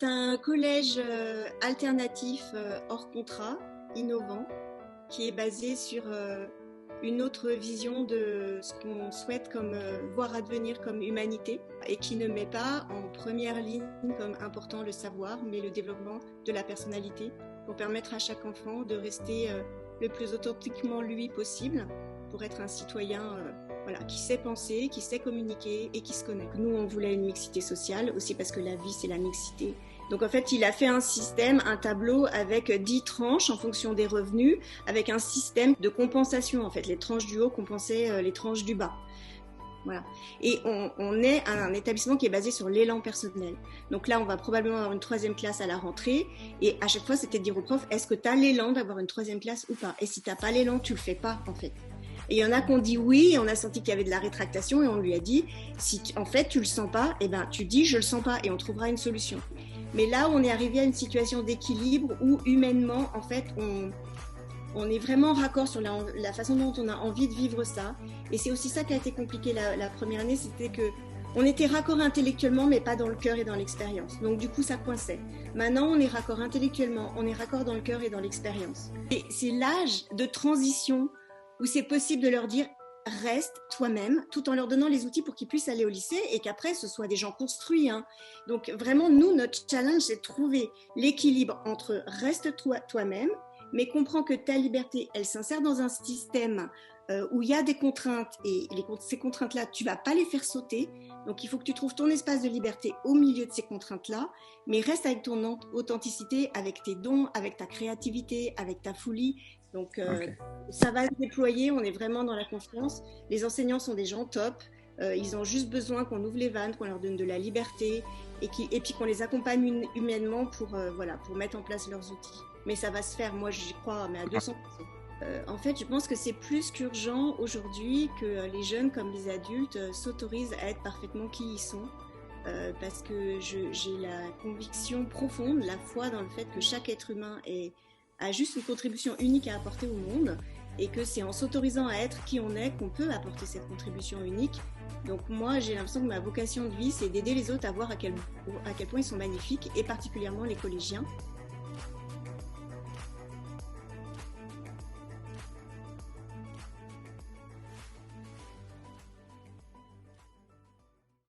un collège alternatif hors contrat, innovant, qui est basé sur une autre vision de ce qu'on souhaite voir advenir comme humanité et qui ne met pas en première ligne comme important le savoir, mais le développement de la personnalité pour permettre à chaque enfant de rester le plus authentiquement lui possible pour être un citoyen qui sait penser, qui sait communiquer et qui se connecte. Nous, on voulait une mixité sociale aussi parce que la vie, c'est la mixité. Donc en fait, il a fait un système, un tableau avec 10 tranches en fonction des revenus, avec un système de compensation. En fait, les tranches du haut compensaient les tranches du bas. Voilà. Et on est un établissement qui est basé sur l'élan personnel. Donc là, on va probablement avoir une 3e classe à la rentrée. Et à chaque fois, c'était de dire aux profs, est-ce que tu as l'élan d'avoir une 3e classe ou pas? Et si tu n'as pas l'élan, tu le fais pas, en fait. Et il y en a qui ont dit oui, et on a senti qu'il y avait de la rétractation, et on lui a dit, si en fait tu le sens pas, eh ben, tu dis je le sens pas, et on trouvera une solution. Mais là, on est arrivé à une situation d'équilibre où humainement, en fait, on est vraiment raccord sur la façon dont on a envie de vivre ça. Et c'est aussi ça qui a été compliqué la première année, c'était que on était raccord intellectuellement, mais pas dans le cœur et dans l'expérience. Donc du coup, ça coinçait. Maintenant, on est raccord intellectuellement, on est raccord dans le cœur et dans l'expérience. Et c'est l'âge de transition où c'est possible de leur dire « reste toi-même » tout en leur donnant les outils pour qu'ils puissent aller au lycée et qu'après, ce soit des gens construits. Donc vraiment, nous, notre challenge, c'est de trouver l'équilibre entre « reste toi-même » mais comprends que ta liberté, elle s'insère dans un système où il y a des contraintes et ces contraintes-là, tu ne vas pas les faire sauter. Donc, il faut que tu trouves ton espace de liberté au milieu de ces contraintes-là, mais reste avec ton authenticité, avec tes dons, avec ta créativité, avec ta folie. Donc, ça va se déployer, on est vraiment dans la confiance. Les enseignants sont des gens top. Ils ont juste besoin qu'on ouvre les vannes, qu'on leur donne de la liberté et puis qu'on les accompagne humainement pour mettre en place leurs outils. Mais ça va se faire, moi j'y crois, mais à 200%. En fait, je pense que c'est plus qu'urgent aujourd'hui que les jeunes comme les adultes s'autorisent à être parfaitement qui ils sont. Parce que j'ai la conviction profonde, la foi dans le fait que chaque être humain a juste une contribution unique à apporter au monde et que c'est en s'autorisant à être qui on est qu'on peut apporter cette contribution unique. Donc moi, j'ai l'impression que ma vocation de vie, c'est d'aider les autres à voir à quel point ils sont magnifiques, et particulièrement les collégiens.